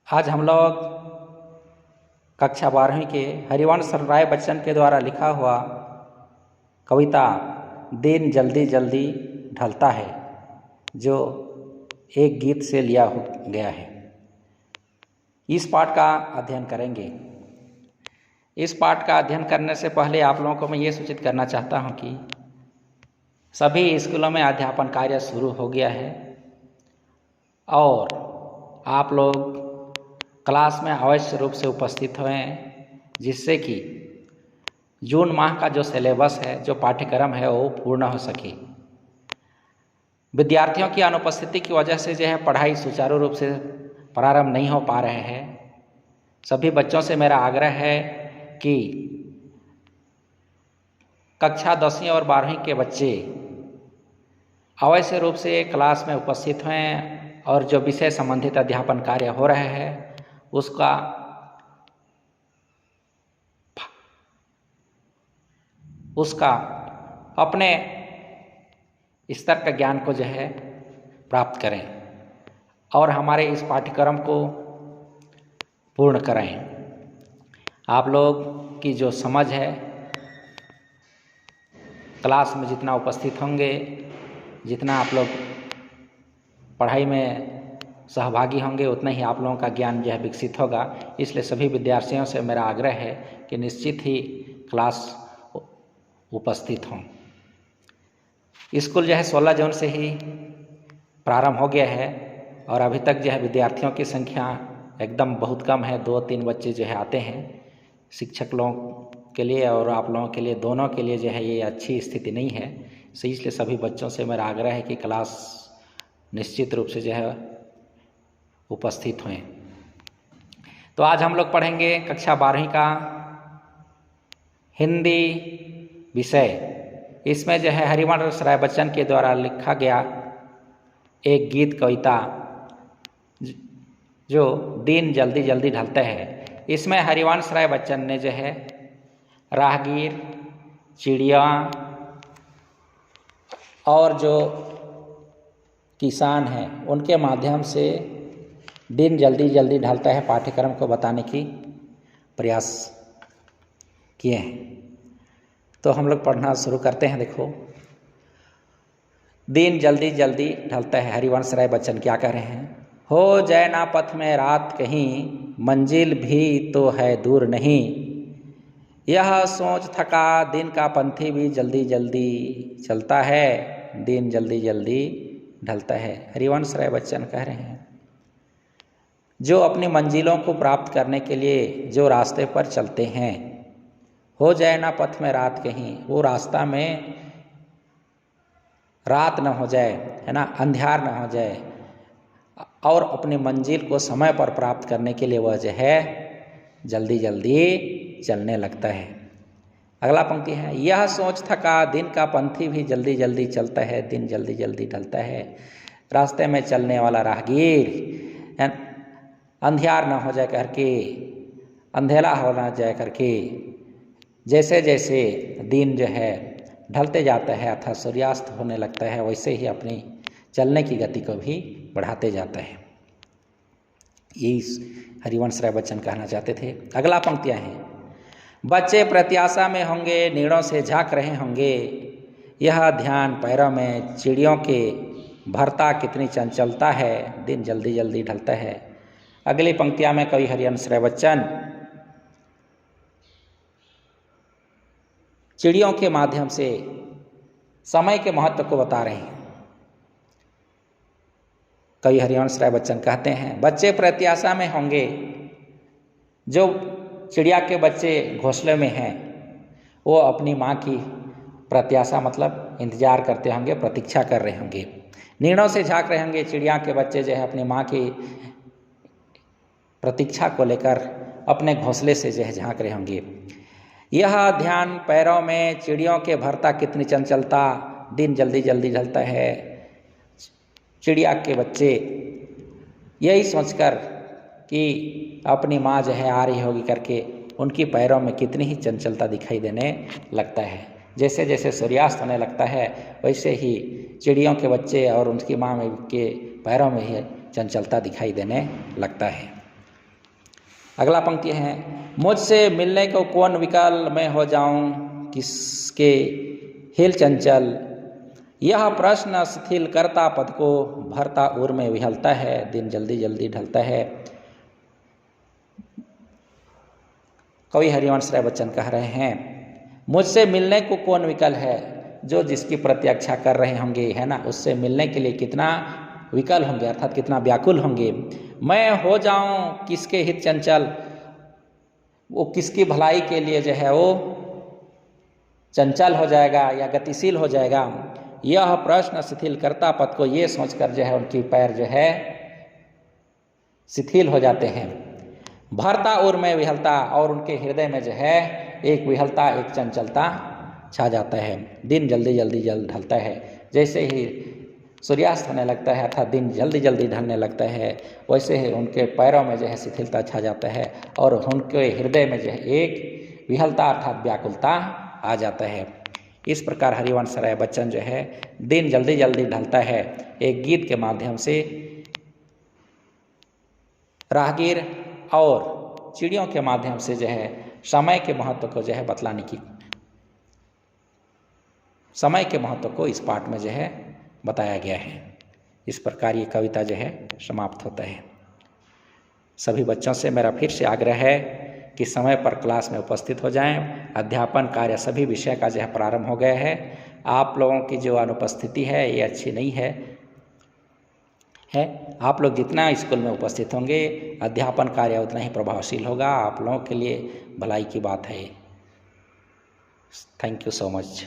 आज हम लोग कक्षा 12वीं के हरिवंश राय बच्चन के द्वारा लिखा हुआ कविता दिन जल्दी जल्दी ढलता है, जो एक गीत से लिया गया है, इस पाठ का अध्ययन करेंगे। इस पाठ का अध्ययन करने से पहले आप लोगों को मैं ये सूचित करना चाहता हूँ कि सभी स्कूलों में अध्यापन कार्य शुरू हो गया है और आप लोग क्लास में अवश्य रूप से उपस्थित हों, जिससे कि जून माह का जो सिलेबस है, जो पाठ्यक्रम है, वो पूर्ण हो सके। विद्यार्थियों की अनुपस्थिति की वजह से जो है पढ़ाई सुचारू रूप से प्रारंभ नहीं हो पा रहे हैं। सभी बच्चों से मेरा आग्रह है कि कक्षा 10वीं और 12वीं के बच्चे अवश्य रूप से क्लास में उपस्थित हों और जो विषय संबंधित अध्यापन कार्य हो रहे हैं उसका अपने स्तर का ज्ञान को जो है प्राप्त करें और हमारे इस पाठ्यक्रम को पूर्ण करें। आप लोग की जो समझ है, क्लास में जितना उपस्थित होंगे, जितना आप लोग पढ़ाई में सहभागी होंगे, उतना ही आप लोगों का ज्ञान जो है विकसित होगा। इसलिए सभी विद्यार्थियों से मेरा आग्रह है कि निश्चित ही क्लास उपस्थित हों। स्कूल जो है 16 जून से ही प्रारंभ हो गया है और अभी तक जो है विद्यार्थियों की संख्या एकदम बहुत कम है। 2-3 बच्चे जो है आते हैं। शिक्षक लोगों के लिए और आप लोगों के लिए, दोनों के लिए जो है ये अच्छी स्थिति नहीं है। इसलिए सभी बच्चों से मेरा आग्रह है कि क्लास निश्चित रूप से जो है उपस्थित हुए। तो आज हम लोग पढ़ेंगे कक्षा 12वीं का हिंदी विषय। इसमें जो है हरिवंश राय बच्चन के द्वारा लिखा गया एक गीत कविता जो दिन जल्दी जल्दी ढलता है। इसमें हरिवंश राय बच्चन ने जो है राहगीर, चिड़िया और जो किसान हैं उनके माध्यम से दिन जल्दी जल्दी ढलता है पाठ्यक्रम को बताने की प्रयास किए हैं। तो हम लोग पढ़ना शुरू करते हैं। देखो, दिन जल्दी जल्दी ढलता है। हरिवंश राय बच्चन क्या कह रहे हैं? हो जाए ना पथ में रात कहीं, मंजिल भी तो है दूर नहीं, यह सोच थका दिन का पंथी भी जल्दी जल्दी चलता है, दिन जल्दी जल्दी ढलता है। हरिवंश राय बच्चन कह रहे हैं जो अपनी मंजिलों को प्राप्त करने के लिए जो रास्ते पर चलते हैं, हो जाए ना पथ में रात कहीं, वो रास्ता में रात न हो जाए, है ना, अंधियार न हो जाए और अपनी मंजिल को समय पर प्राप्त करने के लिए वह जो है जल्दी जल्दी चलने लगता है। अगला पंक्ति है, यह सोच थका दिन का पंथी भी जल्दी जल्दी चलता है, दिन जल्दी जल्दी ढलता है। रास्ते में चलने वाला राहगीर अंधियार न हो जाए करके, अंधेरा हो ना जाए करके, जैसे जैसे दिन जो है ढलते जाता है अर्थात सूर्यास्त होने लगता है, वैसे ही अपनी चलने की गति को भी बढ़ाते जाता है। ये हरिवंश राय बच्चन कहना चाहते थे। अगला पंक्तियाँ हैं, बच्चे प्रत्याशा में होंगे, नीड़ों से झांक रहे होंगे, यह ध्यान पैरों में चिड़ियों के भरता कितनी चंचलता है, दिन जल्दी जल्दी ढलता है। अगली पंक्तियाँ में कवि हरिवंश राय बच्चन चिड़ियों के माध्यम से समय के महत्व को बता रहे हैं। कवि हरिवंश राय बच्चन कहते हैं, बच्चे प्रत्याशा में होंगे, जो चिड़िया के बच्चे घोंसले में हैं वो अपनी माँ की प्रत्याशा मतलब इंतजार करते होंगे, प्रतीक्षा कर रहे होंगे। नीड़ों से झांक रहे होंगे, चिड़िया के बच्चे जो है अपनी माँ की प्रतीक्षा को लेकर अपने घोंसले से जो है झांक रहे होंगे। यह ध्यान पैरों में चिड़ियों के भरता कितनी चंचलता, दिन जल्दी जल्दी ढलता है। चिड़िया के बच्चे यही सोचकर कि अपनी माँ जो है आ रही होगी करके उनकी पैरों में कितनी ही चंचलता दिखाई देने लगता है। जैसे जैसे सूर्यास्त होने लगता है वैसे ही चिड़ियों के बच्चे और उनकी माँ के पैरों में ही चंचलता दिखाई देने लगता है। अगला पंक्ति है, मुझसे मिलने को कौन विकल, मैं हो जाऊं किसके हिल चंचल। यह प्रश्न शिथिल करता पद को, भरता उर में विहलता है, दिन जल्दी जल्दी ढलता है। कवि हरिवंश राय बच्चन कह रहे हैं, मुझसे मिलने को कौन विकल है। जो जिसकी प्रतीक्षा कर रहे होंगे, है ना, उससे मिलने के लिए कितना विकल होंगे, अर्थात कितना व्याकुल होंगे। मैं हो जाऊं किसके हित चंचल, वो किसकी भलाई के लिए जो है वो चंचल हो जाएगा या गतिशील हो जाएगा। यह प्रश्न शिथिल करता पद को, ये सोचकर जो है उनकी पैर जो है शिथिल हो जाते हैं। भरता उर में विहलता, और उनके हृदय में जो है एक विहलता, एक चंचलता छा जाता है। दिन जल्दी जल्दी जल्द ढलता है, जैसे ही सूर्यास्त होने लगता है अर्थात दिन जल्दी जल्दी ढलने लगता है, वैसे ही उनके पैरों में जो है शिथिलता छा जाता है और उनके हृदय में जो है एक विहलता अर्थात व्याकुलता आ जाता है। इस प्रकार हरिवंश राय बच्चन जो है दिन जल्दी जल्दी ढलता है एक गीत के माध्यम से राहगीर और चिड़ियों के माध्यम से जो है समय के महत्व को जो है बतलाने की, समय के महत्व को इस पाठ में जो है बताया गया है। इस प्रकार ये कविता जो है समाप्त होता है। सभी बच्चों से मेरा फिर से आग्रह है कि समय पर क्लास में उपस्थित हो जाएं। अध्यापन कार्य सभी विषय का जो है प्रारंभ हो गया है। आप लोगों की जो अनुपस्थिति है ये अच्छी नहीं है। आप लोग जितना स्कूल में उपस्थित होंगे अध्यापन कार्य उतना ही प्रभावशील होगा, आप लोगों के लिए भलाई की बात है। Thank you so much.